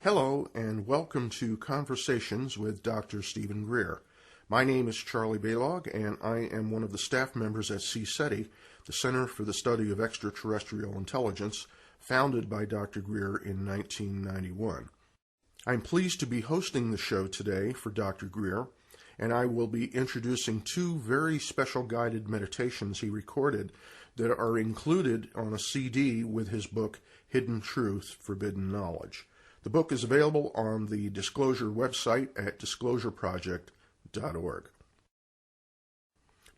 Hello and welcome to Conversations with Dr. Stephen Greer. My name is Charlie Balogh and I am one of the staff members at CSETI, the Center for the Study of Extraterrestrial Intelligence, founded by Dr. Greer in 1991. I'm pleased to be hosting the show today for Dr. Greer, and I will be introducing two very special guided meditations he recorded that are included on a CD with his book, Hidden Truth, Forbidden Knowledge. The book is available on the Disclosure website at disclosureproject.org.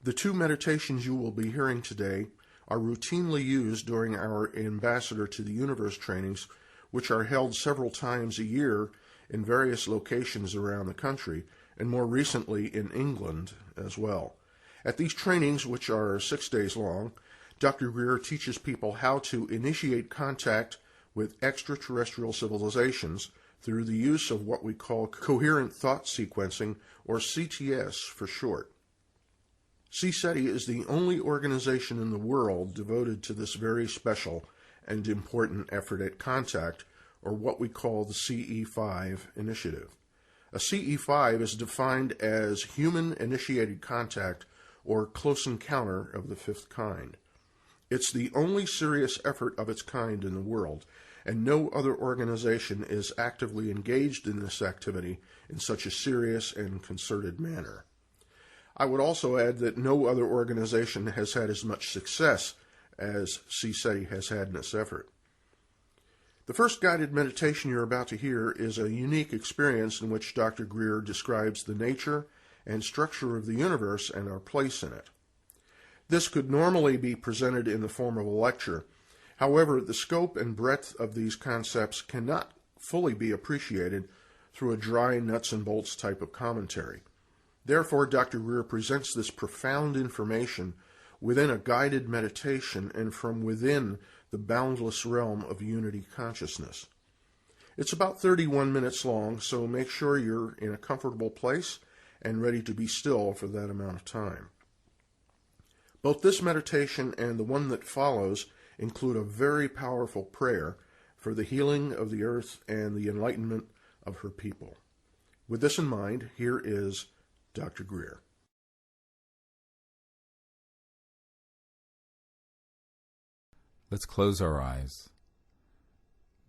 The two meditations you will be hearing today are routinely used during our Ambassador to the Universe trainings, which are held several times a year in various locations around the country, and more recently in England as well. At these trainings, which are 6 days long, Dr. Greer teaches people how to initiate contact with extraterrestrial civilizations through the use of what we call coherent thought sequencing, or CTS for short. CSETI is the only organization in the world devoted to this very special and important effort at contact, or what we call the CE5 initiative. A CE5 is defined as human-initiated contact, or close encounter of the fifth kind. It's the only serious effort of its kind in the world, and no other organization is actively engaged in this activity in such a serious and concerted manner. I would also add that no other organization has had as much success as CSETI has had in this effort. The first guided meditation you're about to hear is a unique experience in which Dr. Greer describes the nature and structure of the universe and our place in it. This could normally be presented in the form of a lecture. However, the scope and breadth of these concepts cannot fully be appreciated through a dry nuts and bolts type of commentary. Therefore, Dr. Greer presents this profound information within a guided meditation and from within the boundless realm of unity consciousness. It's about 31 minutes long, so make sure you're in a comfortable place and ready to be still for that amount of time. Both this meditation and the one that follows include a very powerful prayer for the healing of the earth and the enlightenment of her people. With this in mind, here is Dr. Greer. Let's close our eyes.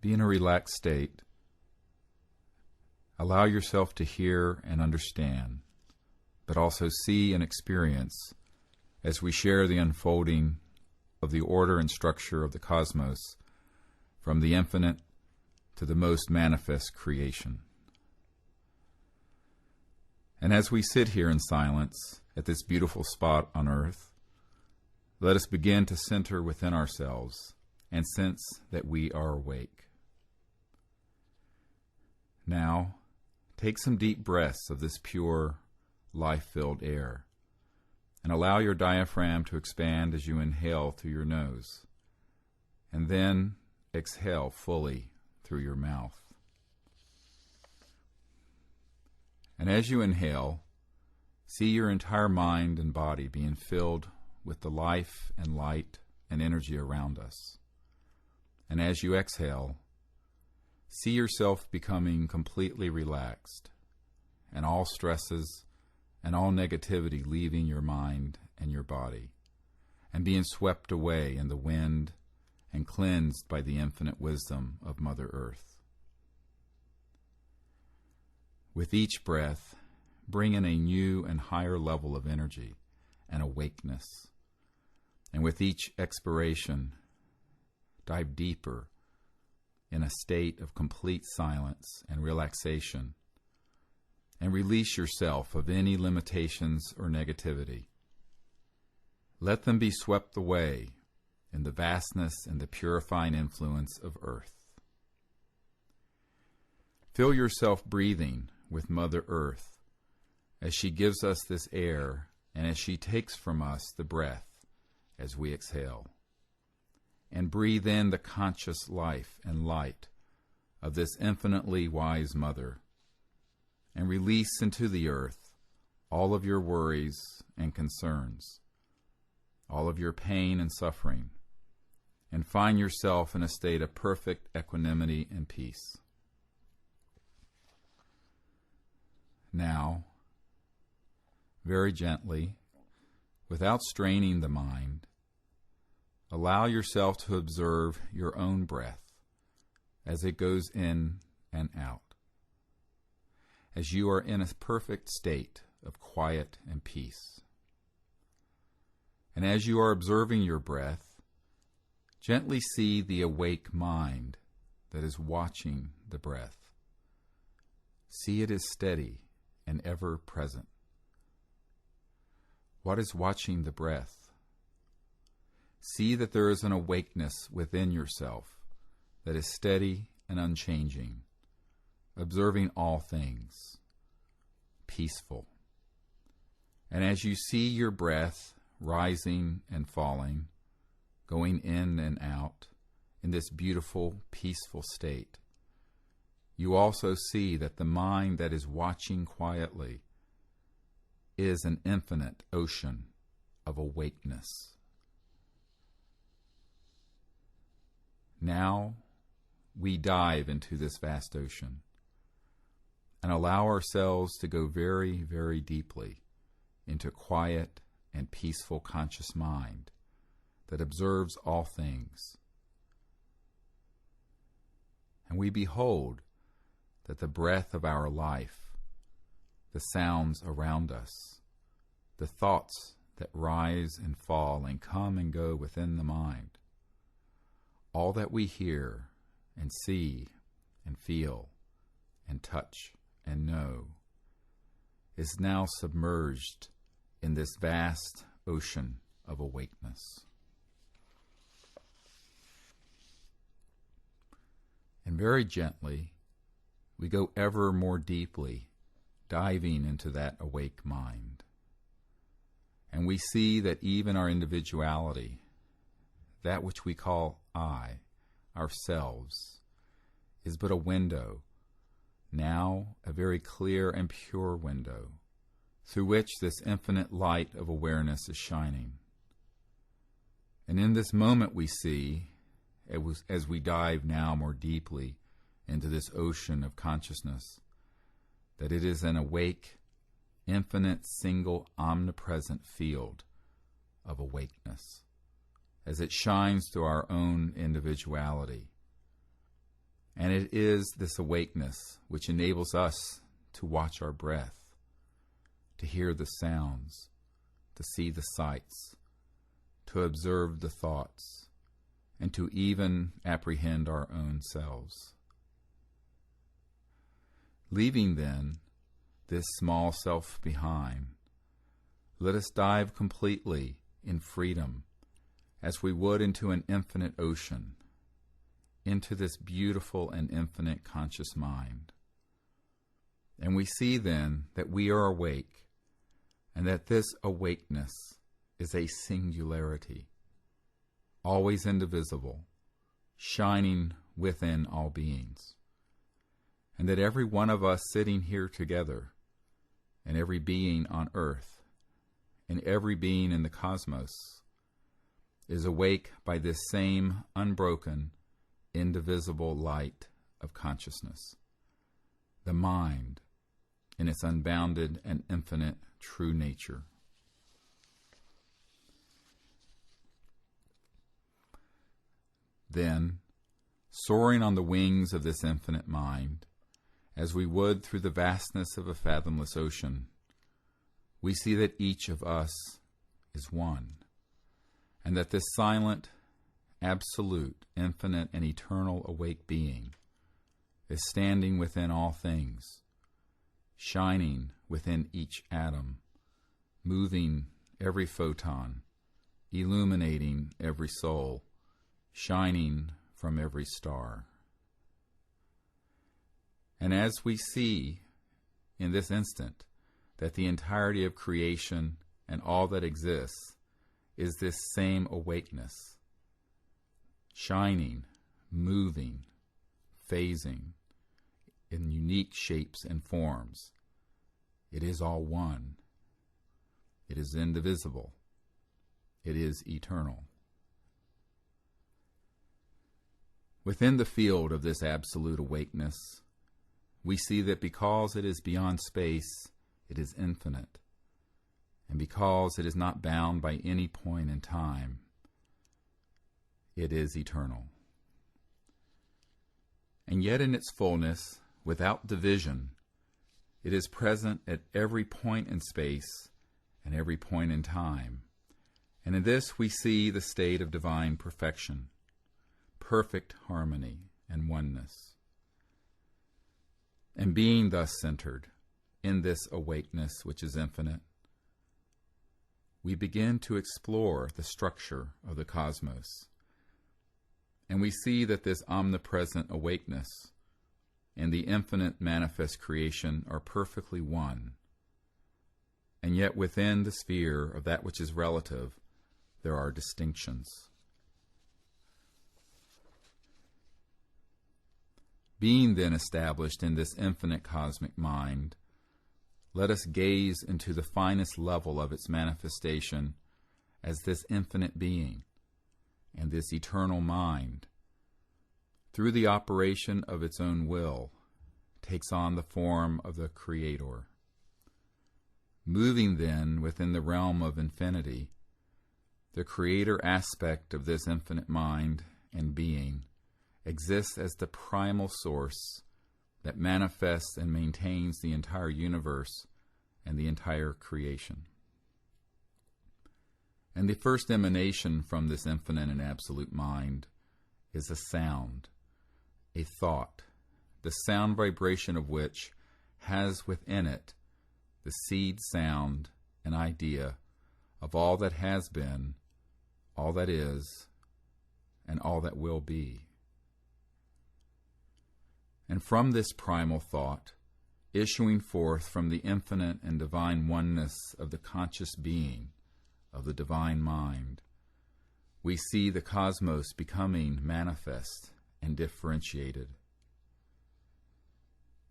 Be in a relaxed state. Allow yourself to hear and understand, but also see and experience as we share the unfolding of the order and structure of the cosmos, from the infinite to the most manifest creation. And as we sit here in silence at this beautiful spot on earth, let us begin to center within ourselves and sense that we are awake. Now, take some deep breaths of this pure, life-filled air, and allow your diaphragm to expand as you inhale through your nose, and then exhale fully through your mouth. And as you inhale, see your entire mind and body being filled with the life and light and energy around us. And as you exhale, see yourself becoming completely relaxed, and all stresses and all negativity leaving your mind and your body, and being swept away in the wind and cleansed by the infinite wisdom of Mother Earth. With each breath, bring in a new and higher level of energy and awakeness, and with each expiration, dive deeper in a state of complete silence and relaxation, and release yourself of any limitations or negativity. Let them be swept away in the vastness and the purifying influence of Earth. Feel yourself breathing with Mother Earth as she gives us this air and as she takes from us the breath as we exhale. And breathe in the conscious life and light of this infinitely wise Mother, and release into the earth all of your worries and concerns, all of your pain and suffering, and find yourself in a state of perfect equanimity and peace. Now, very gently, without straining the mind, allow yourself to observe your own breath as it goes in and out, as you are in a perfect state of quiet and peace. And as you are observing your breath, gently see the awake mind that is watching the breath. See it as steady and ever present. What is watching the breath? See that there is an awakeness within yourself that is steady and unchanging, observing all things, peaceful. And as you see your breath rising and falling, going in and out in this beautiful, peaceful state, you also see that the mind that is watching quietly is an infinite ocean of awakeness. Now we dive into this vast ocean and allow ourselves to go very, very deeply into quiet and peaceful conscious mind that observes all things. And we behold that the breath of our life, the sounds around us, the thoughts that rise and fall and come and go within the mind, all that we hear and see and feel and touch and know is now submerged in this vast ocean of awakeness. And very gently, we go ever more deeply, diving into that awake mind. And we see that even our individuality, that which we call I, ourselves, is but a window, now a very clear and pure window, through which this infinite light of awareness is shining. And in this moment we see, as we dive now more deeply into this ocean of consciousness, that it is an awake, infinite, single, omnipresent field of awakeness, as it shines through our own individuality. And it is this awakeness which enables us to watch our breath, to hear the sounds, to see the sights, to observe the thoughts, and to even apprehend our own selves. Leaving, then, this small self behind, let us dive completely in freedom, as we would into an infinite ocean, into this beautiful and infinite conscious mind. And we see then that we are awake, and that this awakeness is a singularity, always indivisible, shining within all beings. And that every one of us sitting here together, and every being on earth, and every being in the cosmos, is awake by this same unbroken, indivisible light of consciousness, the mind in its unbounded and infinite true nature. Then, soaring on the wings of this infinite mind, as we would through the vastness of a fathomless ocean, we see that each of us is one, and that this silent, absolute, infinite, and eternal awake being is standing within all things, shining within each atom, moving every photon, illuminating every soul, shining from every star. And as we see in this instant that the entirety of creation and all that exists is this same awakeness, shining, moving, phasing in unique shapes and forms, it is all one. It is indivisible. It is eternal. Within the field of this absolute awakeness, we see that because it is beyond space, it is infinite, and because it is not bound by any point in time, it is eternal. And yet in its fullness, without division, it is present at every point in space and every point in time. And in this we see the state of divine perfection, perfect harmony and oneness. And being thus centered in this awakeness which is infinite, we begin to explore the structure of the cosmos. And we see that this omnipresent awakeness and the infinite manifest creation are perfectly one. And yet within the sphere of that which is relative, there are distinctions. Being then established in this infinite cosmic mind, let us gaze into the finest level of its manifestation as this infinite being and this eternal mind, through the operation of its own will, takes on the form of the Creator. Moving then within the realm of infinity, the Creator aspect of this infinite mind and being exists as the primal source that manifests and maintains the entire universe and the entire creation. And the first emanation from this infinite and absolute mind is a sound, a thought, the sound vibration of which has within it the seed sound and idea of all that has been, all that is, and all that will be. And from this primal thought, issuing forth from the infinite and divine oneness of the conscious being, of the divine mind, we see the cosmos becoming manifest and differentiated.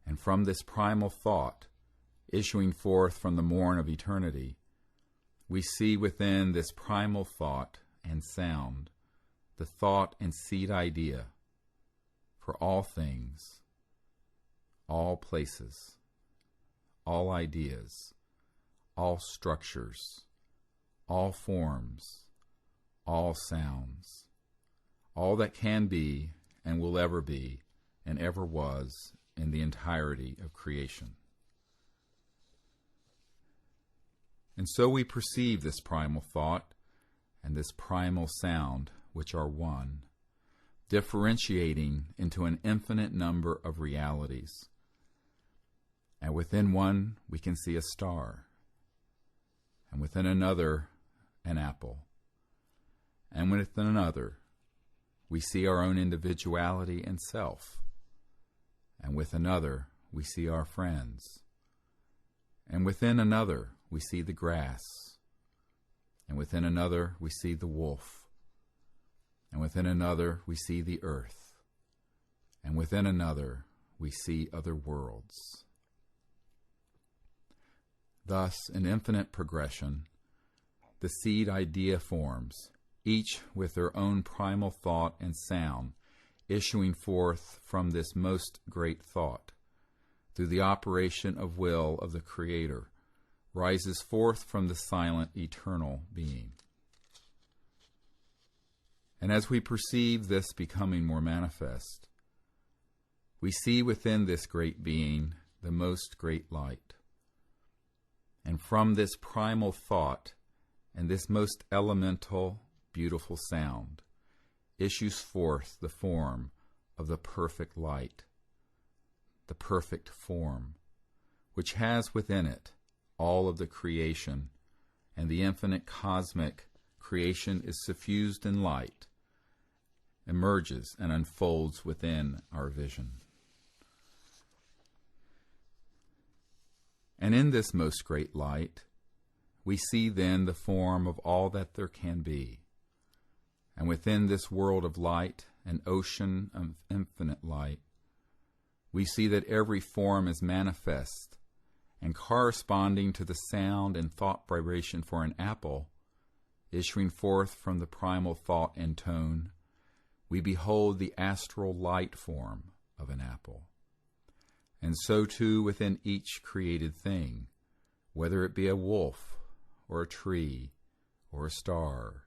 And from this primal thought, issuing forth from the morn of eternity, we see within this primal thought and sound the thought and seed idea for all things, all places, all ideas, all structures, all forms, all sounds, all that can be and will ever be and ever was in the entirety of creation. And so we perceive this primal thought and this primal sound, which are one, differentiating into an infinite number of realities. And within one, we can see a star, and within another, an apple, and within another, we see our own individuality and self, and with another, we see our friends, and within another, we see the grass, and within another, we see the wolf, and within another, we see the earth, and within another, we see other worlds. Thus, in infinite progression, the seed idea forms, each with their own primal thought and sound, issuing forth from this most great thought, through the operation of will of the Creator, rises forth from the silent, eternal being. And as we perceive this becoming more manifest, we see within this great being the most great light. And from this primal thought and this most elemental, beautiful sound issues forth the form of the perfect light, the perfect form, which has within it all of the creation, and the infinite cosmic creation is suffused in light, emerges and unfolds within our vision. And in this most great light, we see then the form of all that there can be. And within this world of light, an ocean of infinite light, we see that every form is manifest, and corresponding to the sound and thought vibration for an apple, issuing forth from the primal thought and tone, we behold the astral light form of an apple. and so too within each created thing, whether it be a wolf, or a tree, or a star,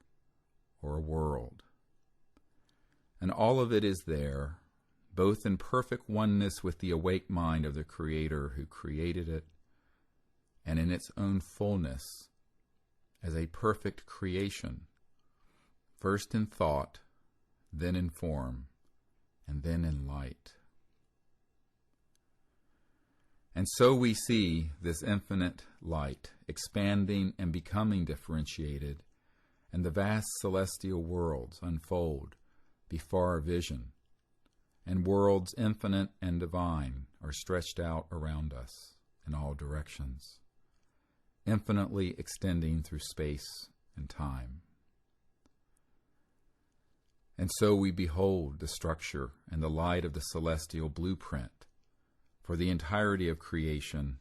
or a world. And all of it is there, both in perfect oneness with the awake mind of the Creator who created it, and in its own fullness, as a perfect creation, first in thought, then in form, and then in light. And so we see this infinite light expanding and becoming differentiated, and the vast celestial worlds unfold before our vision, and worlds infinite and divine are stretched out around us in all directions, infinitely extending through space and time. And so we behold the structure and the light of the celestial blueprint for the entirety of creation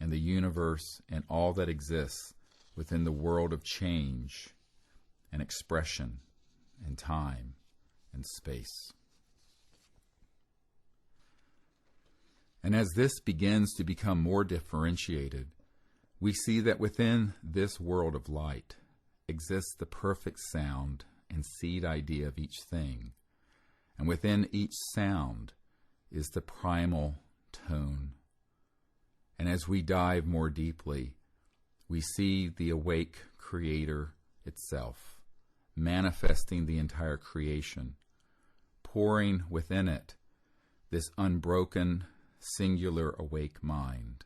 and the universe and all that exists within the world of change and expression and time and space. And as this begins to become more differentiated, we see that within this world of light exists the perfect sound and seed idea of each thing, and within each sound is the primal tone. And as we dive more deeply, we see the awake Creator itself, manifesting the entire creation, pouring within it this unbroken, singular awake mind,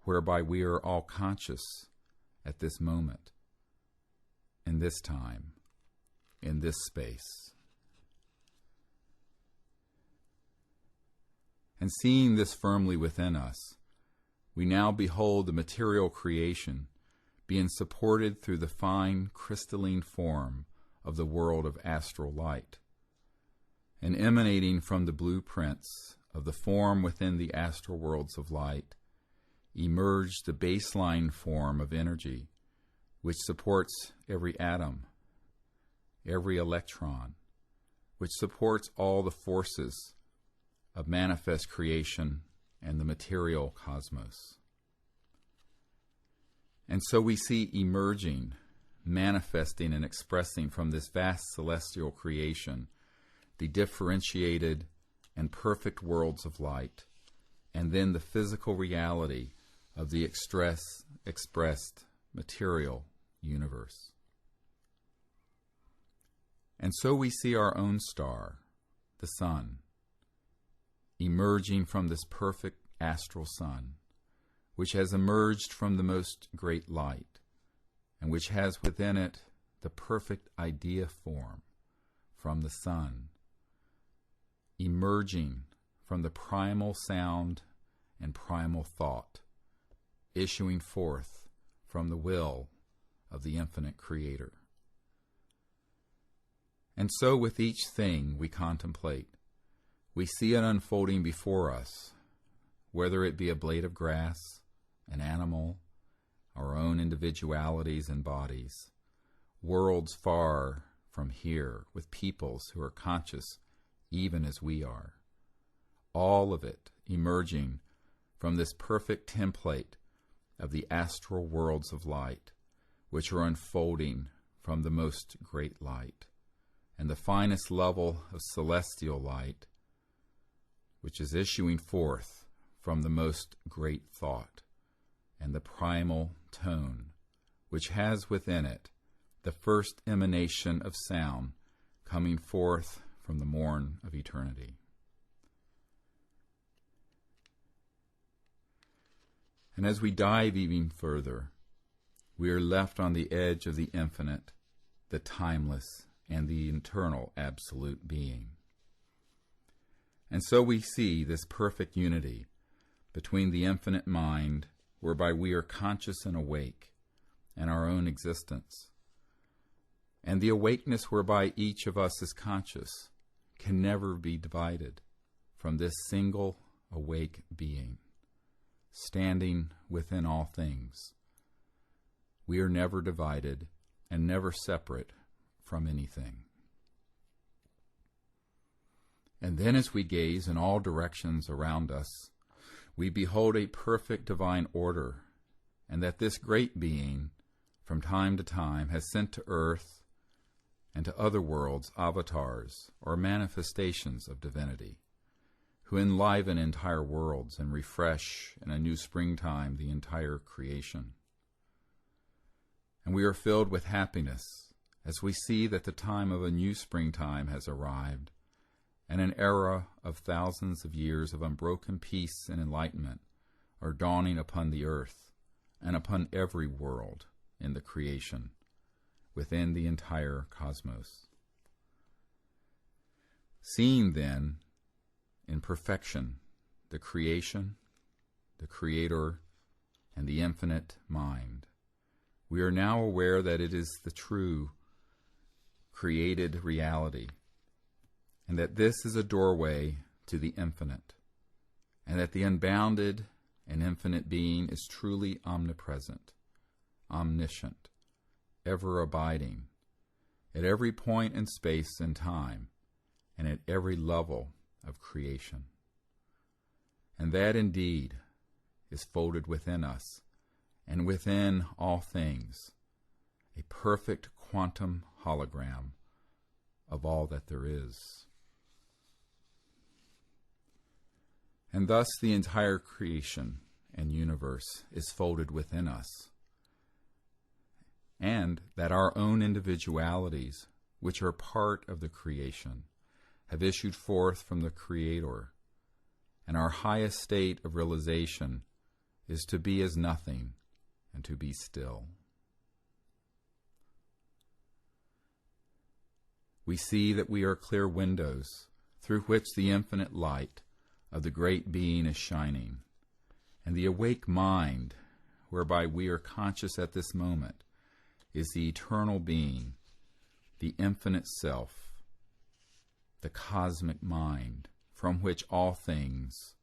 whereby we are all conscious at this moment, in this time, in this space. And seeing this firmly within us, we now behold the material creation being supported through the fine crystalline form of the world of astral light, and emanating from the blueprints of the form within the astral worlds of light, emerged the baseline form of energy, which supports every atom, every electron, which supports all the forces of manifest creation and the material cosmos. And so we see emerging, manifesting and expressing from this vast celestial creation the differentiated and perfect worlds of light, and then the physical reality of the expressed material universe. And so we see our own star, the sun, emerging from this perfect astral sun, which has emerged from the most great light, and which has within it the perfect idea form from the sun, emerging from the primal sound and primal thought, issuing forth from the will of the infinite Creator. And so with each thing we contemplate, we see it unfolding before us, whether it be a blade of grass, an animal, our own individualities and bodies, worlds far from here with peoples who are conscious even as we are, all of it emerging from this perfect template of the astral worlds of light, which are unfolding from the most great light, and the finest level of celestial light, which is issuing forth from the most great thought, and the primal tone, which has within it the first emanation of sound coming forth from the morn of eternity. And as we dive even further, we are left on the edge of the infinite, the timeless, and the eternal absolute being. And so we see this perfect unity between the infinite mind, whereby we are conscious and awake, and our own existence, and the awakeness whereby each of us is conscious can never be divided from this single awake being, standing within all things. We are never divided and never separate from anything. And then as we gaze in all directions around us, we behold a perfect divine order, and that this great being, from time to time, has sent to earth and to other worlds avatars or manifestations of divinity, who enliven entire worlds and refresh in a new springtime the entire creation. And we are filled with happiness as we see that the time of a new springtime has arrived, and an era of thousands of years of unbroken peace and enlightenment are dawning upon the earth and upon every world in the creation, within the entire cosmos. Seeing then, in perfection, the creation, the Creator, and the infinite mind, we are now aware that it is the true created reality, and that this is a doorway to the infinite, and that the unbounded and infinite being is truly omnipresent, omniscient, ever abiding, at every point in space and time, and at every level of creation. And that indeed is folded within us, and within all things, a perfect quantum hologram of all that there is. And thus the entire creation and universe is folded within us, and that our own individualities, which are part of the creation, have issued forth from the Creator, and our highest state of realization is to be as nothing and to be still. We see that we are clear windows through which the infinite light of the great being is shining, and the awake mind, whereby we are conscious at this moment, is the eternal being, the infinite self, the cosmic mind, from which all things,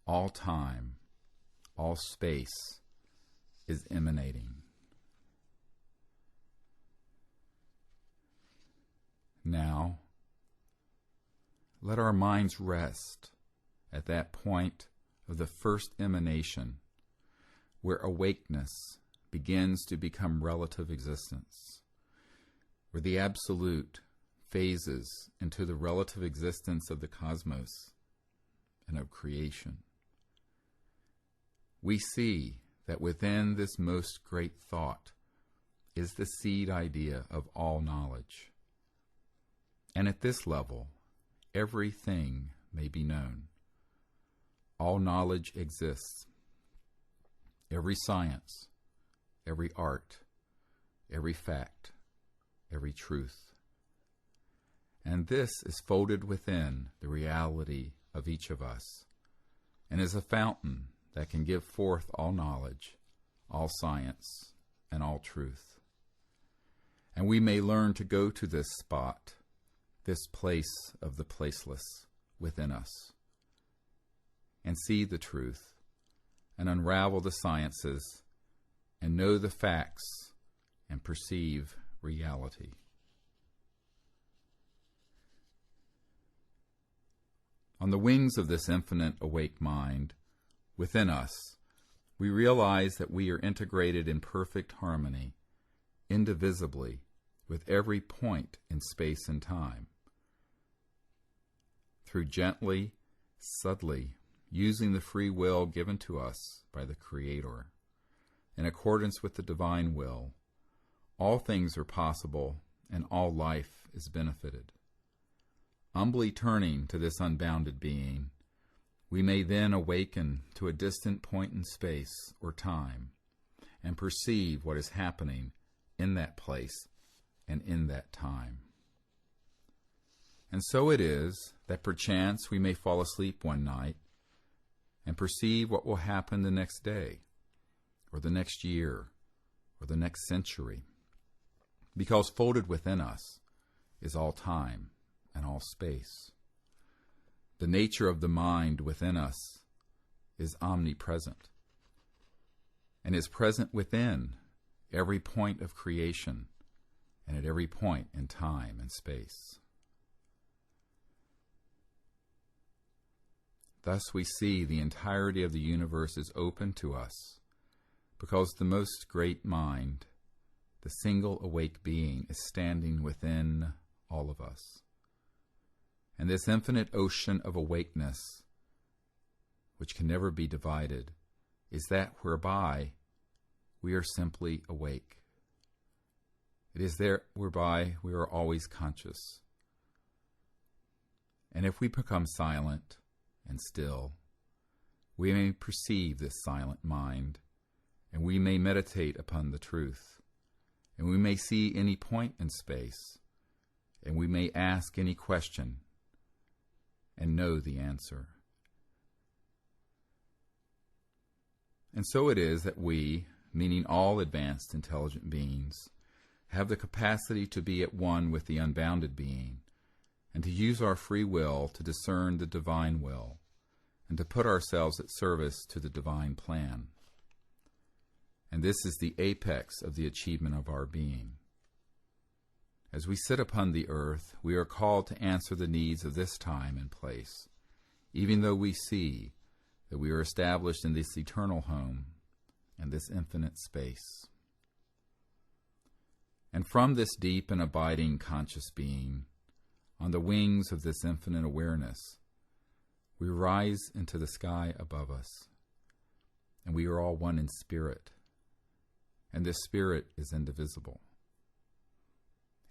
all time, all space is emanating. Now, let our minds rest at that point of the first emanation, where awakeness begins to become relative existence, where the absolute phases into the relative existence of the cosmos and of creation. We see that within this most great thought is the seed idea of all knowledge. And at this level, everything may be known. All knowledge exists. Every science, every art, every fact, every truth. And this is folded within the reality of each of us, and is a fountain that can give forth all knowledge, all science, and all truth. And we may learn to go to this spot, this place of the placeless within us, and see the truth, and unravel the sciences, and know the facts, and perceive reality. On the wings of this infinite awake mind within us, we realize that we are integrated in perfect harmony, indivisibly, with every point in space and time. Through gently, subtly, using the free will given to us by the Creator, in accordance with the divine will, all things are possible and all life is benefited. Humbly turning to this unbounded being, we may then awaken to a distant point in space or time and perceive what is happening in that place and in that time. And so it is that perchance we may fall asleep one night and perceive what will happen the next day, or the next year, or the next century, because folded within us is all time and all space. The nature of the mind within us is omnipresent, and is present within every point of creation and at every point in time and space. Thus we see the entirety of the universe is open to us, because the most great mind, the single awake being, is standing within all of us. And this infinite ocean of awakeness, which can never be divided, is that whereby we are simply awake. It is there whereby we are always conscious. And if we become silent and still, we may perceive this silent mind, and we may meditate upon the truth, and we may see any point in space, and we may ask any question and know the answer. And so it is that we, meaning all advanced intelligent beings, have the capacity to be at one with the unbounded being, and to use our free will to discern the divine will, and to put ourselves at service to the divine plan. And this is the apex of the achievement of our being. As we sit upon the earth, we are called to answer the needs of this time and place, even though we see that we are established in this eternal home and this infinite space. And from this deep and abiding conscious being, on the wings of this infinite awareness, we rise into the sky above us, and we are all one in spirit, and this spirit is indivisible.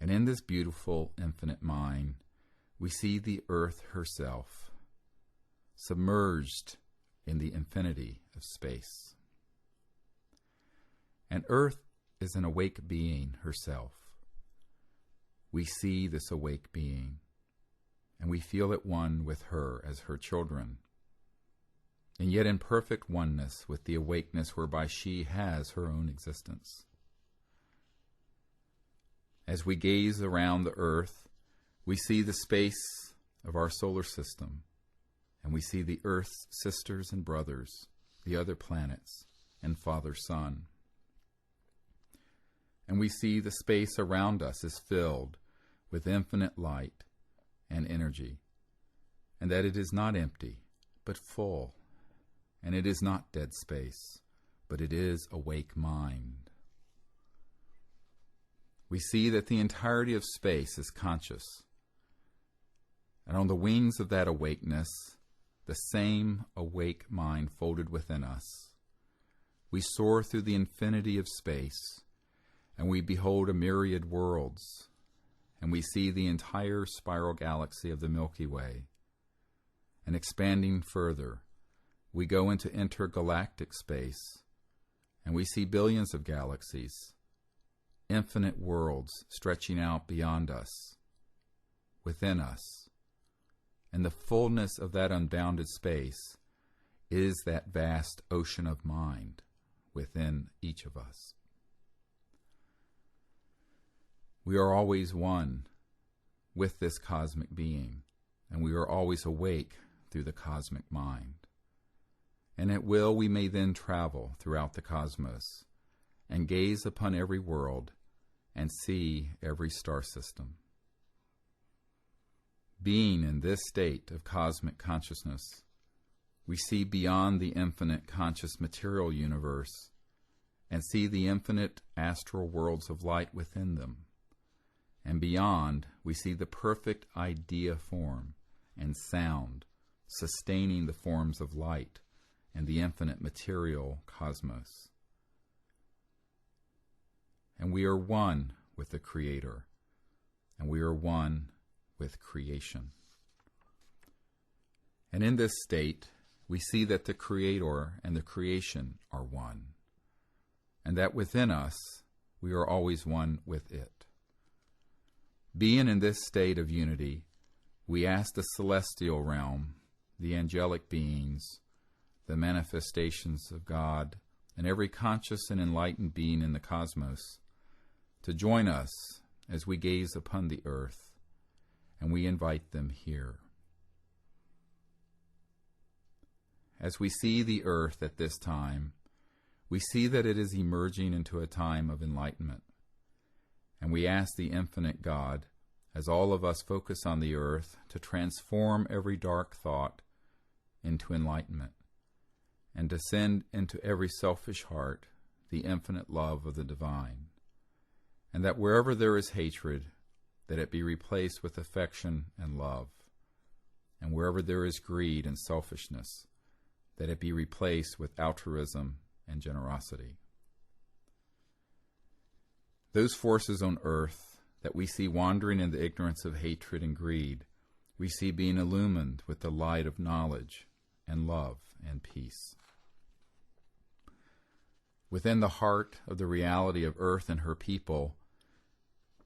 And in this beautiful infinite mind, we see the earth herself, submerged in the infinity of space. And earth is an awake being herself. We see this awake being, and we feel at one with her as her children, and yet in perfect oneness with the awakeness whereby she has her own existence. As we gaze around the earth, we see the space of our solar system, and we see the earth's sisters and brothers, the other planets, and Father, Son. And we see the space around us is filled with infinite light and energy, and that it is not empty, but full, and it is not dead space, but it is awake mind. We see that the entirety of space is conscious, and on the wings of that awakeness, the same awake mind folded within us, we soar through the infinity of space, and we behold a myriad worlds, and we see the entire spiral galaxy of the Milky Way. And expanding further, we go into intergalactic space, and we see billions of galaxies, infinite worlds stretching out beyond us, within us. And the fullness of that unbounded space is that vast ocean of mind within each of us. We are always one with this cosmic being, and we are always awake through the cosmic mind. And at will we may then travel throughout the cosmos and gaze upon every world and see every star system. Being in this state of cosmic consciousness, we see beyond the infinite conscious material universe and see the infinite astral worlds of light within them. And beyond, we see the perfect idea form and sound sustaining the forms of light and the infinite material cosmos. And we are one with the Creator, and we are one with creation. And in this state, we see that the Creator and the creation are one, and that within us, we are always one with it. Being in this state of unity, we ask the celestial realm, the angelic beings, the manifestations of God, and every conscious and enlightened being in the cosmos, to join us as we gaze upon the earth, and we invite them here. As we see the earth at this time, we see that it is emerging into a time of enlightenment. And we ask the infinite God, as all of us focus on the earth, to transform every dark thought into enlightenment, and to send into every selfish heart the infinite love of the divine, and that wherever there is hatred, that it be replaced with affection and love, and wherever there is greed and selfishness, that it be replaced with altruism and generosity. Those forces on earth that we see wandering in the ignorance of hatred and greed, we see being illumined with the light of knowledge and love and peace. Within the heart of the reality of earth and her people,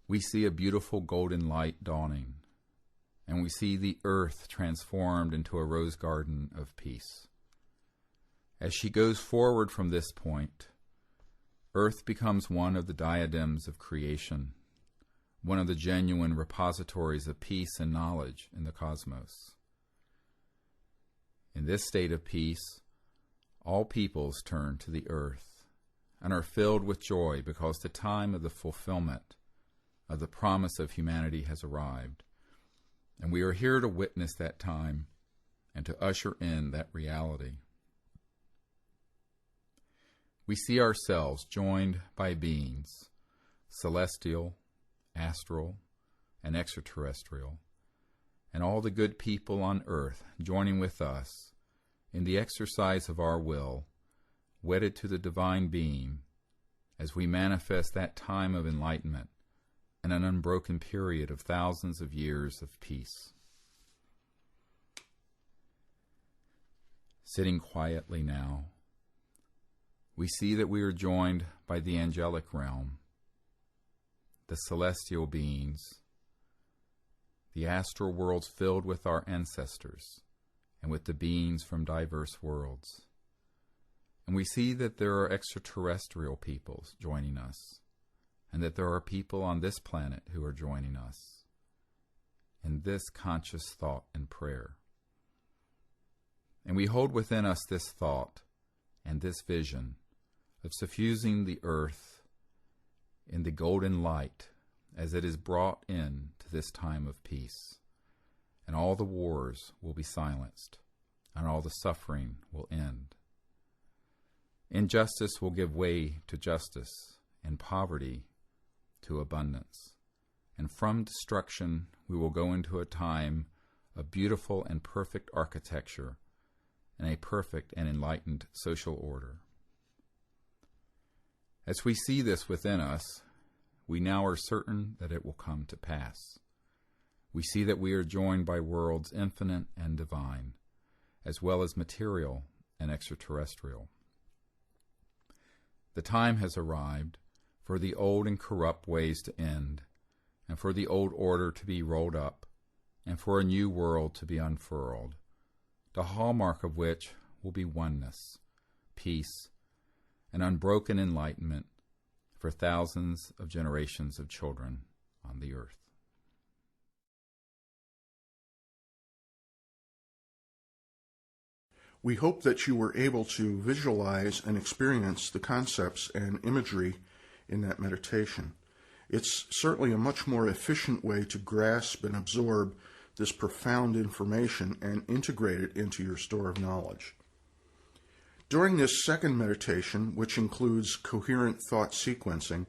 we see a beautiful golden light dawning, and we see the earth transformed into a rose garden of peace. As she goes forward from this point, earth becomes one of the diadems of creation, one of the genuine repositories of peace and knowledge in the cosmos. In this state of peace, all peoples turn to the earth and are filled with joy because the time of the fulfillment of the promise of humanity has arrived, and we are here to witness that time and to usher in that reality. We see ourselves joined by beings, celestial, astral, and extraterrestrial, and all the good people on earth joining with us in the exercise of our will, wedded to the divine being, as we manifest that time of enlightenment and an unbroken period of thousands of years of peace. Sitting quietly now, we see that we are joined by the angelic realm, the celestial beings, the astral worlds filled with our ancestors and with the beings from diverse worlds. And we see that there are extraterrestrial peoples joining us, and that there are people on this planet who are joining us in this conscious thought and prayer. And we hold within us this thought and this vision of suffusing the earth in the golden light as it is brought in to this time of peace, and all the wars will be silenced, and all the suffering will end. Injustice will give way to justice, and poverty to abundance, and from destruction we will go into a time of beautiful and perfect architecture and a perfect and enlightened social order. As we see this within us, we now are certain that it will come to pass. We see that we are joined by worlds infinite and divine, as well as material and extraterrestrial. The time has arrived for the old and corrupt ways to end, and for the old order to be rolled up, and for a new world to be unfurled, the hallmark of which will be oneness, peace, and unbroken enlightenment for thousands of generations of children on the earth. We hope that you were able to visualize and experience the concepts and imagery in that meditation. It's certainly a much more efficient way to grasp and absorb this profound information and integrate it into your store of knowledge. During this second meditation, which includes coherent thought sequencing,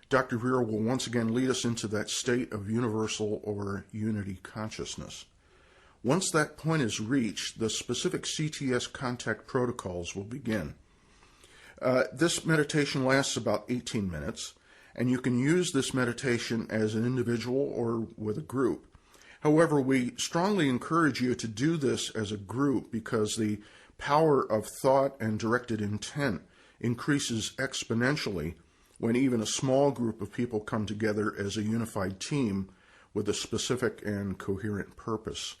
Dr. Greer will once again lead us into that state of universal or unity consciousness. Once that point is reached, the specific CTS contact protocols will begin. This meditation lasts about 18 minutes, and you can use this meditation as an individual or with a group. However, we strongly encourage you to do this as a group because the power of thought and directed intent increases exponentially when even a small group of people come together as a unified team with a specific and coherent purpose.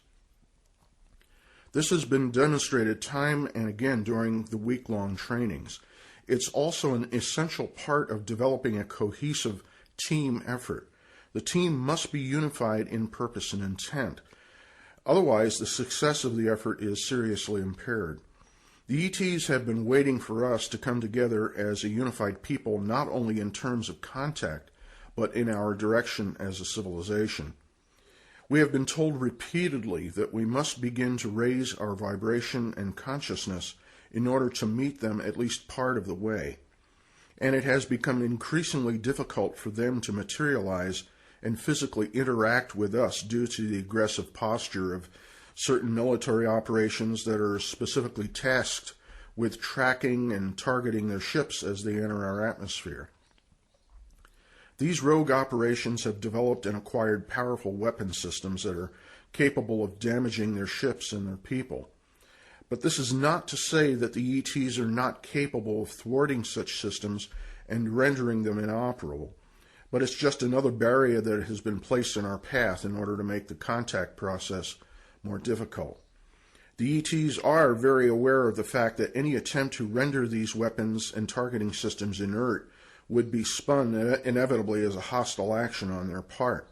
This has been demonstrated time and again during the week-long trainings. It's also an essential part of developing a cohesive team effort. The team must be unified in purpose and intent. Otherwise, the success of the effort is seriously impaired. The ETs have been waiting for us to come together as a unified people, not only in terms of contact, but in our direction as a civilization. We have been told repeatedly that we must begin to raise our vibration and consciousness in order to meet them at least part of the way, and it has become increasingly difficult for them to materialize and physically interact with us due to the aggressive posture of certain military operations that are specifically tasked with tracking and targeting their ships as they enter our atmosphere. These rogue operations have developed and acquired powerful weapon systems that are capable of damaging their ships and their people. But this is not to say that the ETs are not capable of thwarting such systems and rendering them inoperable, but it's just another barrier that has been placed in our path in order to make the contact process more difficult. The ETs are very aware of the fact that any attempt to render these weapons and targeting systems inert would be spun inevitably as a hostile action on their part.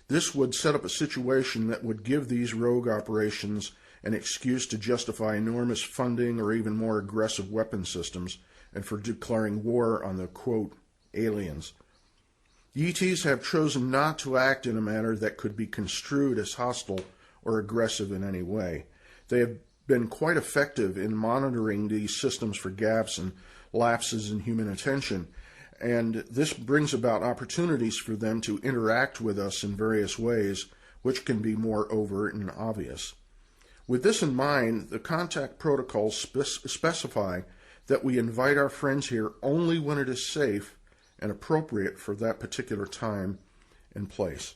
This would set up a situation that would give these rogue operations an excuse to justify enormous funding or even more aggressive weapon systems and for declaring war on the, quote, aliens. The ETs have chosen not to act in a manner that could be construed as hostile or aggressive in any way. They have been quite effective in monitoring these systems for gaps and lapses in human attention, and this brings about opportunities for them to interact with us in various ways, which can be more overt and obvious. With this in mind, the contact protocols specify that we invite our friends here only when it is safe and appropriate for that particular time and place.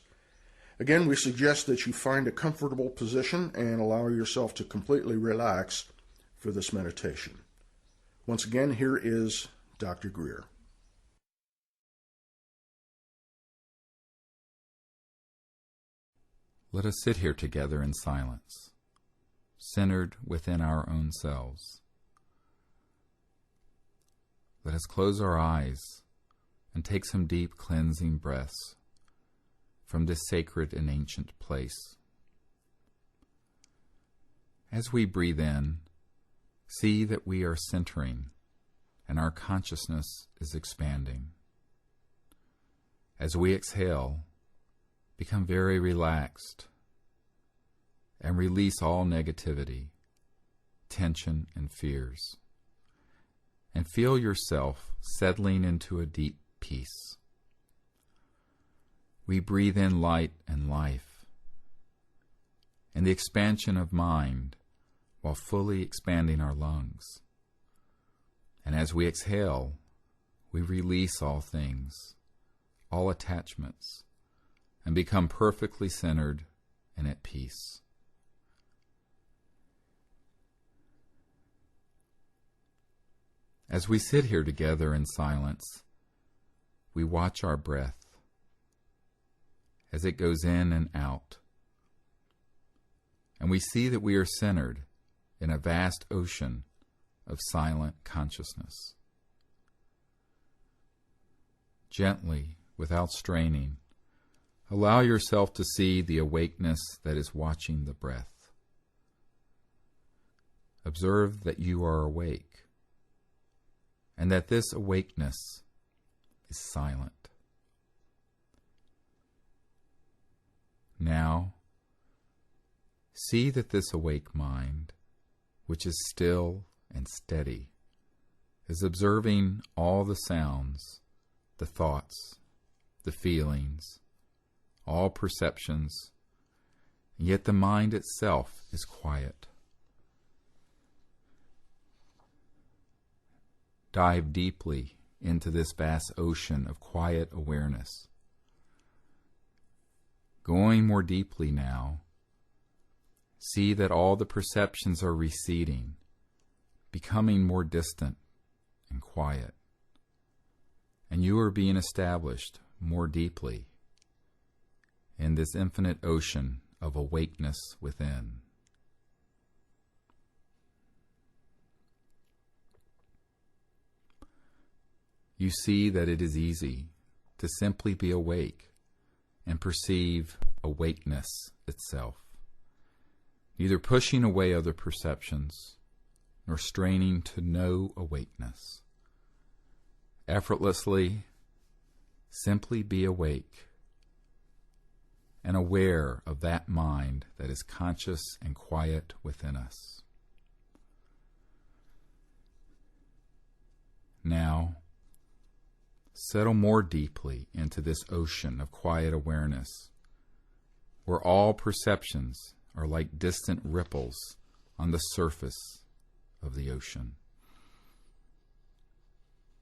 Again, we suggest that you find a comfortable position and allow yourself to completely relax for this meditation. Once again, here is Dr. Greer. Let us sit here together in silence, centered within our own selves. Let us close our eyes and take some deep cleansing breaths from this sacred and ancient place. As we breathe in, see that we are centering and our consciousness is expanding. As we exhale, become very relaxed and release all negativity, tension, and fears, and feel yourself settling into a deep peace. We breathe in light and life, and the expansion of mind while fully expanding our lungs. And as we exhale, we release all things, all attachments, and become perfectly centered and at peace. As we sit here together in silence, we watch our breath as it goes in and out, and we see that we are centered in a vast ocean of silent consciousness. Gently, without straining, allow yourself to see the awakeness that is watching the breath. Observe that you are awake, and that this awakeness is silent. Now, see that this awake mind, which is still and steady, is observing all the sounds, the thoughts, the feelings, all perceptions, and yet the mind itself is quiet. Dive deeply into this vast ocean of quiet awareness. Going more deeply now, see that all the perceptions are receding, becoming more distant and quiet, and you are being established more deeply in this infinite ocean of awakeness within. You see that it is easy to simply be awake and perceive awakeness itself, neither pushing away other perceptions nor straining to know awakeness. Effortlessly, simply be awake and aware of that mind that is conscious and quiet within us. Now, settle more deeply into this ocean of quiet awareness, where all perceptions are like distant ripples on the surface of the ocean.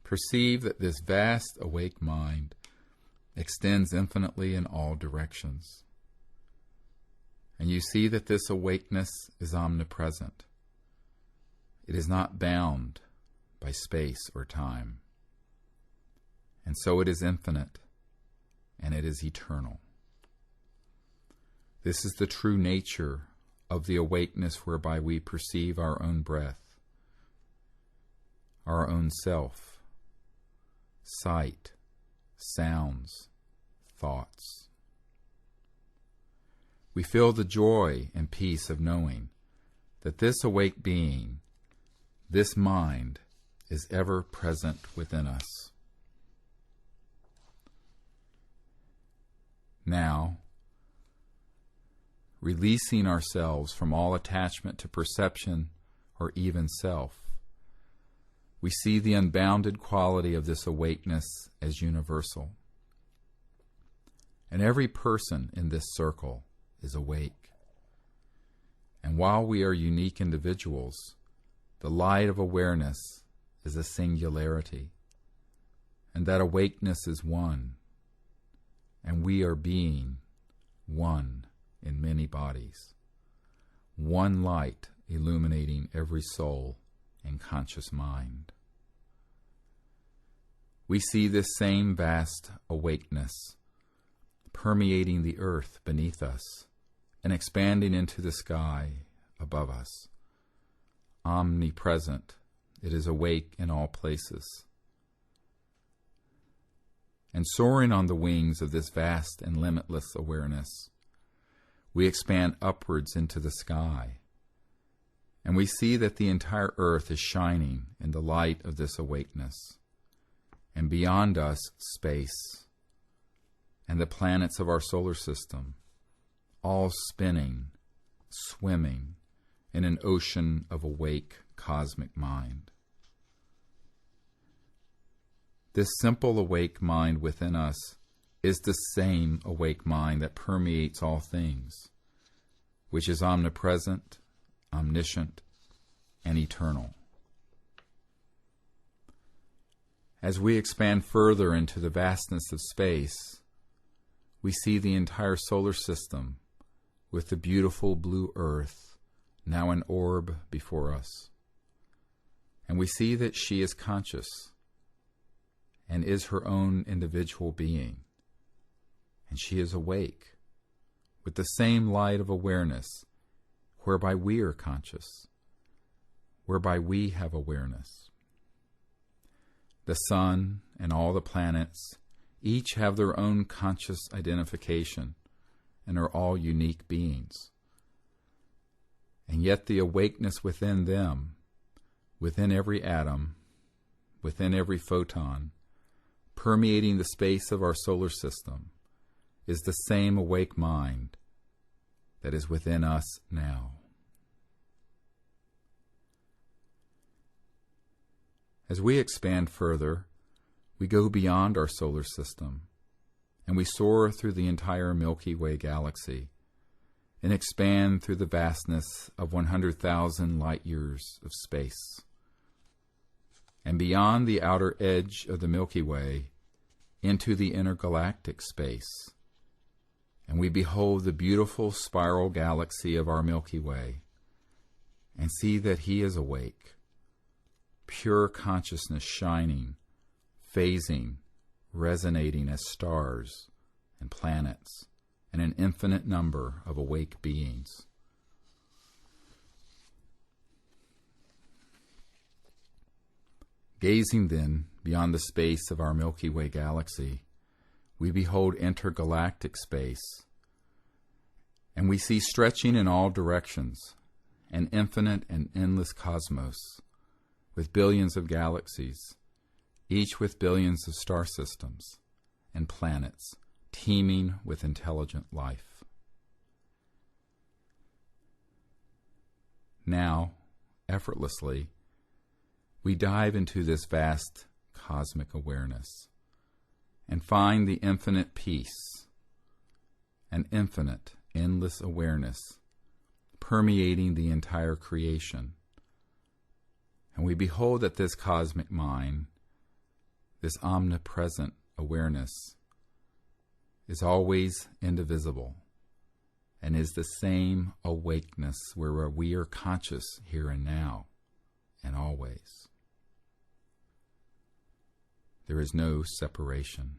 Perceive that this vast awake mind extends infinitely in all directions. And you see that this awakeness is omnipresent. It is not bound by space or time. And so it is infinite, and it is eternal. This is the true nature of the awakeness whereby we perceive our own breath, our own self, sight, sounds, thoughts. We feel the joy and peace of knowing that this awake being, this mind, is ever present within us. Now, releasing ourselves from all attachment to perception or even self, we see the unbounded quality of this awakeness as universal. And every person in this circle is awake. And while we are unique individuals, the light of awareness is a singularity, and that awakeness is one, and we are being one in many bodies, one light illuminating every soul and conscious mind. We see this same vast awakeness permeating the earth beneath us and expanding into the sky above us. Omnipresent, it is awake in all places. And soaring on the wings of this vast and limitless awareness, we expand upwards into the sky, and we see that the entire earth is shining in the light of this awakeness, and beyond us, space, and the planets of our solar system, all spinning, swimming in an ocean of awake cosmic mind. This simple awake mind within us is the same awake mind that permeates all things, which is omnipresent, omniscient, and eternal. As we expand further into the vastness of space, we see the entire solar system with the beautiful blue earth now an orb before us. And we see that she is conscious and is her own individual being. And she is awake with the same light of awareness whereby we are conscious, whereby we have awareness. The sun and all the planets each have their own conscious identification and are all unique beings. And yet the awakeness within them, within every atom, within every photon, permeating the space of our solar system, is the same awake mind that is within us now. As we expand further, we go beyond our solar system, and we soar through the entire Milky Way galaxy, and expand through the vastness of 100,000 light years of space. And beyond the outer edge of the Milky Way, into the intergalactic space, and we behold the beautiful spiral galaxy of our Milky Way, and see that he is awake, pure consciousness shining, phasing, resonating as stars and planets, and an infinite number of awake beings. Gazing then beyond the space of our Milky Way galaxy, we behold intergalactic space, and we see stretching in all directions an infinite and endless cosmos with billions of galaxies, each with billions of star systems and planets teeming with intelligent life. now, effortlessly, we dive into this vast cosmic awareness and find the infinite peace, an infinite, endless awareness permeating the entire creation. And we behold that this cosmic mind, this omnipresent awareness, is always indivisible and is the same awakeness where we are conscious here and now and always. There is no separation.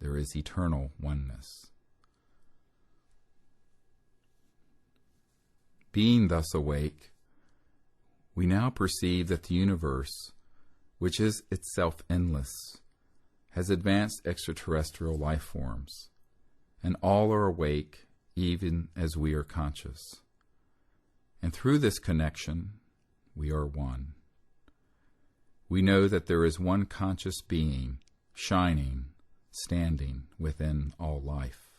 There is eternal oneness. Being thus awake, we now perceive that the universe, which is itself endless, has advanced extraterrestrial life forms, and all are awake even as we are conscious. And through this connection, we are one. We know that there is one conscious being, shining, standing within all life.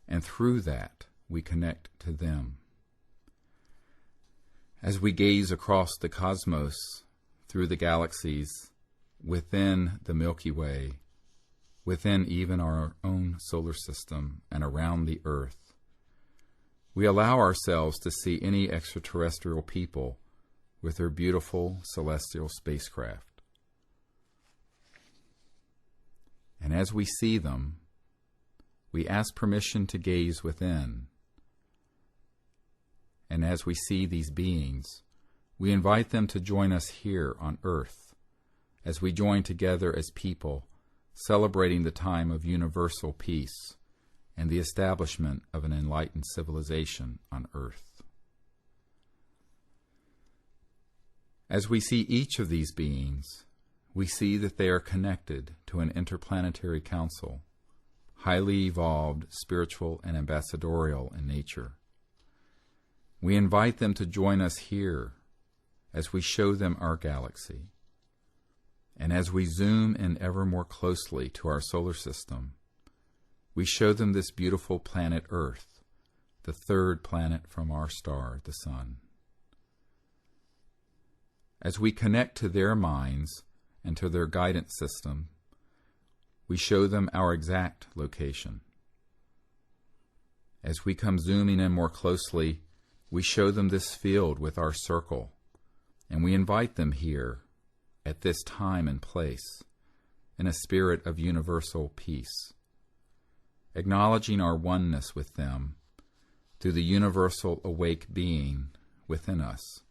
And through that, we connect to them. As we gaze across the cosmos, through the galaxies, within the Milky Way, within even our own solar system and around the Earth, we allow ourselves to see any extraterrestrial people with their beautiful celestial spacecraft. And as we see them, we ask permission to gaze within. And as we see these beings, we invite them to join us here on Earth, as we join together as people, celebrating the time of universal peace and the establishment of an enlightened civilization on Earth. As we see each of these beings, we see that they are connected to an interplanetary council, highly evolved, spiritual, and ambassadorial in nature. We invite them to join us here as we show them our galaxy. And as we zoom in ever more closely to our solar system, we show them this beautiful planet Earth, the third planet from our star, the Sun. As we connect to their minds and to their guidance system, we show them our exact location. As we come zooming in more closely, we show them this field with our circle, and we invite them here at this time and place in a spirit of universal peace, acknowledging our oneness with them through the universal awake being within us,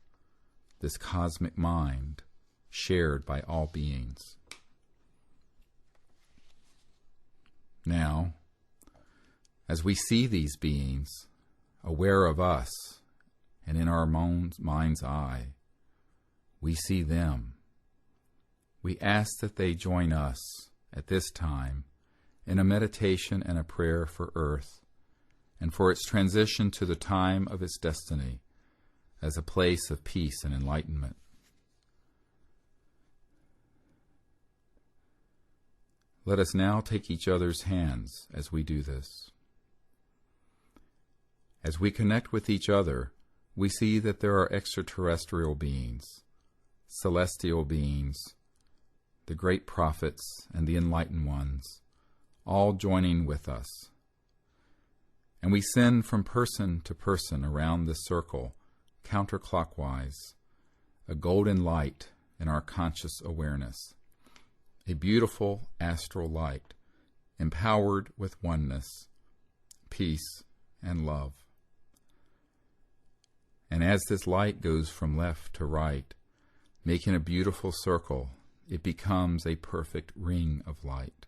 this cosmic mind shared by all beings. Now, as we see these beings, aware of us, and in our mind's eye, we see them. We ask that they join us at this time in a meditation and a prayer for Earth and for its transition to the time of its destiny as a place of peace and enlightenment. Let us now take each other's hands as we do this. As we connect with each other, we see that there are extraterrestrial beings, celestial beings, the great prophets and the enlightened ones, all joining with us. And we send from person to person around this circle, counterclockwise, a golden light in our conscious awareness, a beautiful astral light, empowered with oneness, peace, and love. And as this light goes from left to right, making a beautiful circle, it becomes a perfect ring of light.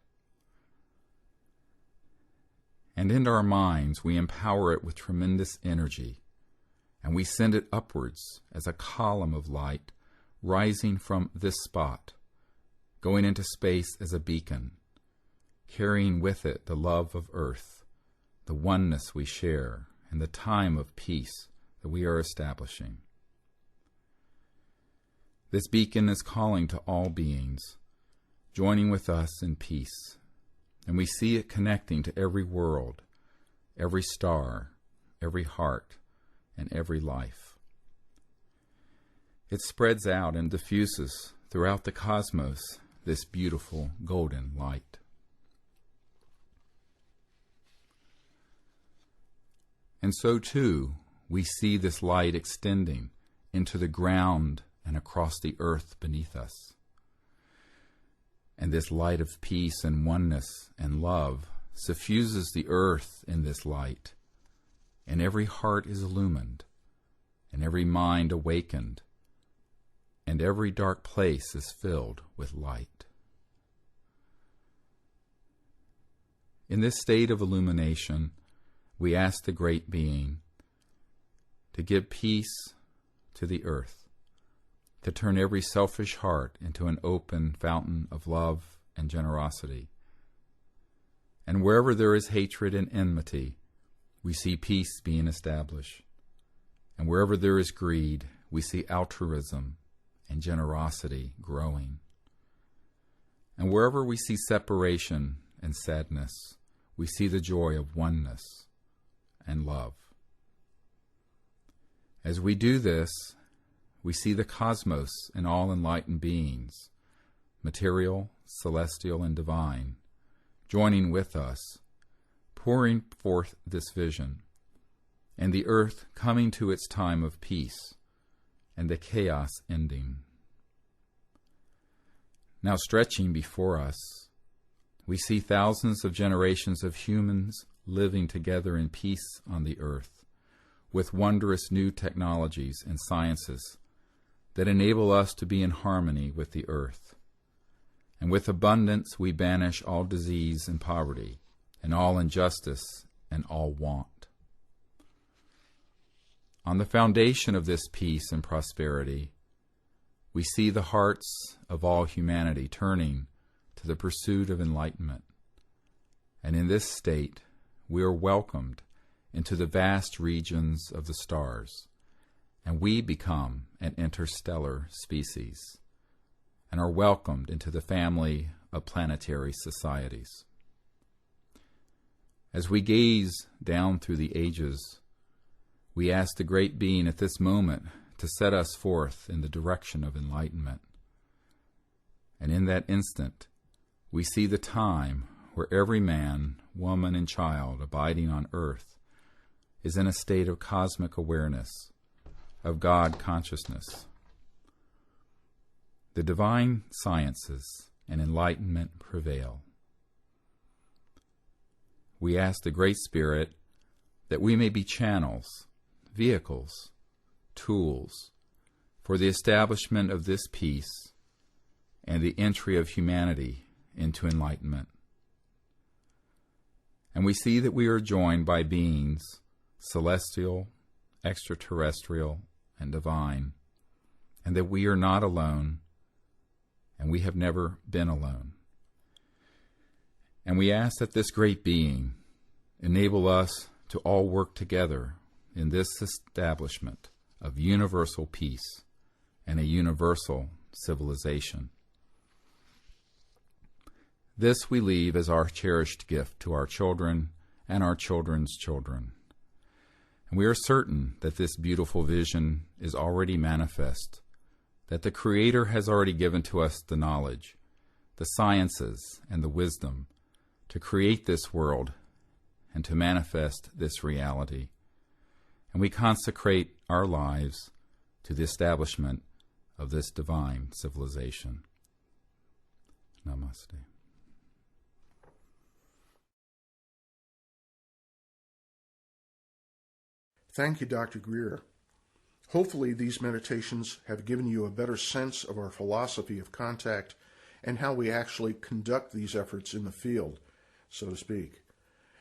And in our minds, we empower it with tremendous energy, and we send it upwards as a column of light rising from this spot, going into space as a beacon, carrying with it the love of Earth, the oneness we share, and the time of peace that we are establishing. This beacon is calling to all beings, joining with us in peace, and we see it connecting to every world, every star, every heart, and every life. It spreads out and diffuses throughout the cosmos this beautiful golden light. And so too, we see this light extending into the ground and across the earth beneath us. And this light of peace and oneness and love suffuses the earth in this light, and every heart is illumined, and every mind awakened, and every dark place is filled with light. In this state of illumination, we ask the Great Being to give peace to the earth, to turn every selfish heart into an open fountain of love and generosity. And wherever there is hatred and enmity, we see peace being established. And wherever there is greed, we see altruism and generosity growing. And wherever we see separation and sadness, we see the joy of oneness and love. As we do this, we see the cosmos and all enlightened beings, material, celestial, and divine, joining with us, pouring forth this vision, and the earth coming to its time of peace, and the chaos ending. Now stretching before us, we see thousands of generations of humans living together in peace on the earth, with wondrous new technologies and sciences that enable us to be in harmony with the earth. And with abundance we banish all disease and poverty, and all injustice and all want. On the foundation of this peace and prosperity, we see the hearts of all humanity turning to the pursuit of enlightenment. And in this state, we are welcomed into the vast regions of the stars, and we become an interstellar species, and are welcomed into the family of planetary societies. As we gaze down through the ages, we ask the Great Being at this moment to set us forth in the direction of enlightenment. And in that instant, we see the time where every man, woman, and child abiding on earth is in a state of cosmic awareness, of God consciousness. The divine sciences and enlightenment prevail. We ask the Great Spirit that we may be channels, vehicles, tools for the establishment of this peace and the entry of humanity into enlightenment. And we see that we are joined by beings, celestial, extraterrestrial, and divine, and that we are not alone, and we have never been alone. And we ask that this Great Being enable us to all work together in this establishment of universal peace and a universal civilization. This we leave as our cherished gift to our children and our children's children. And we are certain that this beautiful vision is already manifest, that the Creator has already given to us the knowledge, the sciences, and the wisdom to create this world and to manifest this reality. And we consecrate our lives to the establishment of this divine civilization. Namaste. Thank you, Dr. Greer. Hopefully these meditations have given you a better sense of our philosophy of contact and how we actually conduct these efforts in the field, so to speak.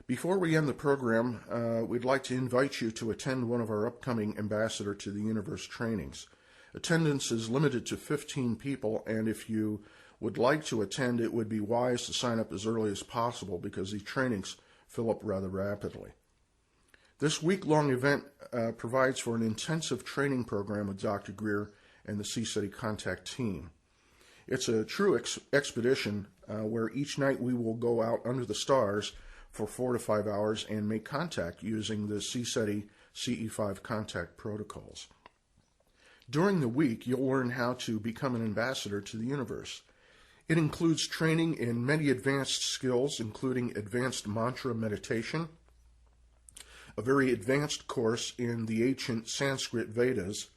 Before we end the program, we'd like to invite you to attend one of our upcoming Ambassador to the Universe trainings. Attendance is limited to 15 people, and if you would like to attend, it would be wise to sign up as early as possible because these trainings fill up rather rapidly. This week-long event provides for an intensive training program with Dr. Greer and the CSETI contact team. It's a true expedition where each night we will go out under the stars for 4 to 5 hours and make contact using the CSETI CE5 contact protocols. During the week, you'll learn how to become an ambassador to the universe. It includes training in many advanced skills, including advanced mantra meditation, a very advanced course in the ancient Sanskrit Vedas,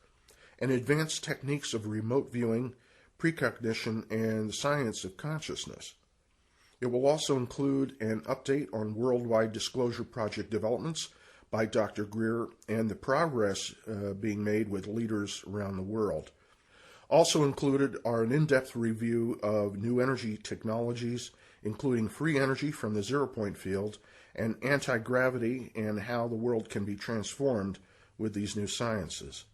and advanced techniques of remote viewing, precognition, and the science of consciousness. It will also include an update on worldwide disclosure project developments by Dr. Greer and the progress being made with leaders around the world. Also included are an in-depth review of new energy technologies, including free energy from the zero-point field and anti-gravity, and how the world can be transformed with these new sciences.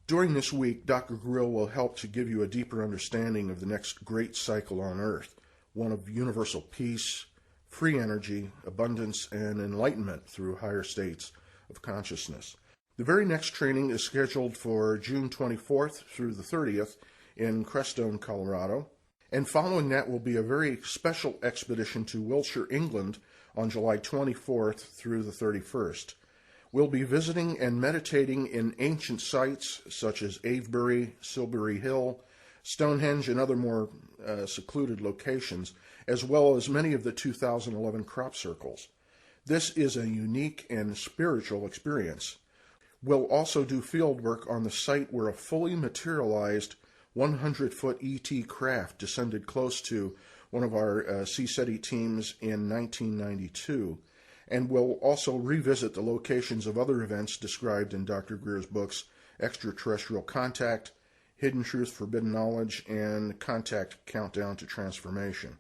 During this week, Dr. Greer will help to give you a deeper understanding of the next great cycle on Earth, one of universal peace, free energy, abundance, and enlightenment through higher states of consciousness. The very next training is scheduled for June 24th through the 30th in Crestone, Colorado. And following that will be a very special expedition to Wiltshire, England on July 24th through the 31st. We'll be visiting and meditating in ancient sites such as Avebury, Silbury Hill, Stonehenge, and other more secluded locations, as well as many of the 2011 crop circles. This is a unique and spiritual experience. We'll also do field work on the site where a fully materialized 100-foot ET craft descended close to one of our CSETI teams in 1992. And we'll also revisit the locations of other events described in Dr. Greer's books, Extraterrestrial Contact, Hidden Truth, Forbidden Knowledge, and Contact Countdown to Transformation.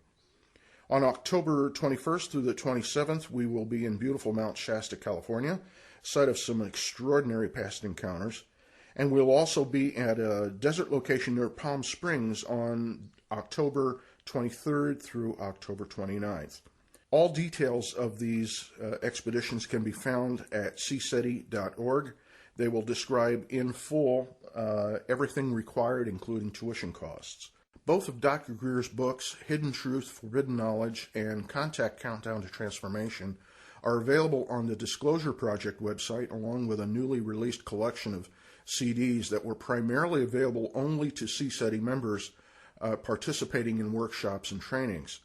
On October 21st through the 27th, we will be in beautiful Mount Shasta, California, site of some extraordinary past encounters. And we'll also be at a desert location near Palm Springs on October 23rd through October 29th. All details of these expeditions can be found at cseti.org. They will describe in full everything required, including tuition costs. Both of Dr. Greer's books, Hidden Truth, Forbidden Knowledge, and Contact Countdown to Transformation, are available on the Disclosure Project website, along with a newly released collection of CDs that were primarily available only to CSETI members participating in workshops and trainings.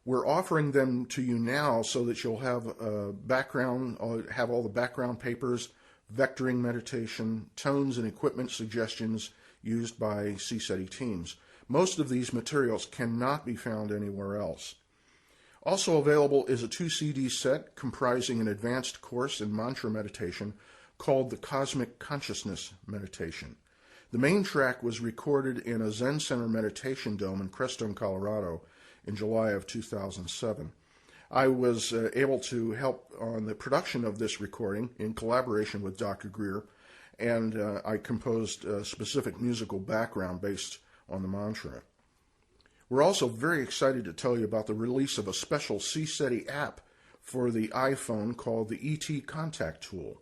We're offering them to you now so that you'll have have all the background papers, vectoring meditation, tones and equipment suggestions used by CSETI teams. Most of these materials cannot be found anywhere else. Also available is a 2-CD set comprising an advanced course in mantra meditation called the Cosmic Consciousness Meditation. The main track was recorded in a Zen Center meditation dome in Crestone, Colorado in July of 2007. I was able to help on the production of this recording in collaboration with Dr. Greer, and I composed a specific musical background based on the mantra. We're also very excited to tell you about the release of a special CSETI app for the iPhone called the ET Contact Tool.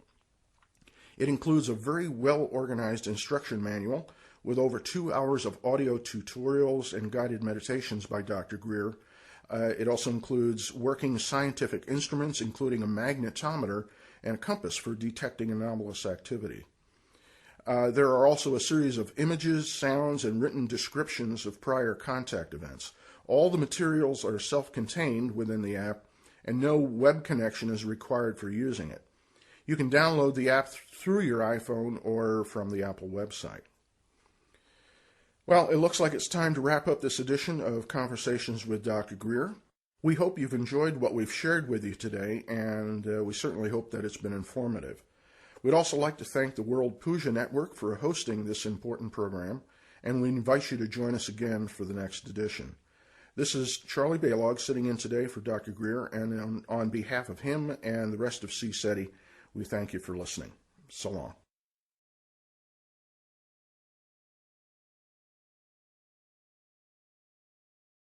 It includes a very well-organized instruction manual with over 2 hours of audio tutorials and guided meditations by Dr. Greer. It also includes working scientific instruments, including a magnetometer and a compass for detecting anomalous activity. There are also a series of images, sounds, and written descriptions of prior contact events. All the materials are self-contained within the app, and no web connection is required for using it. You can download the app through your iPhone or from the Apple website. Well, it looks like it's time to wrap up this edition of Conversations with Dr. Greer. We hope you've enjoyed what we've shared with you today, and we certainly hope that it's been informative. We'd also like to thank the World Puja Network for hosting this important program, and we invite you to join us again for the next edition. This is Charlie Balogh sitting in today for Dr. Greer, and on behalf of him and the rest of CSETI, we thank you for listening. So long.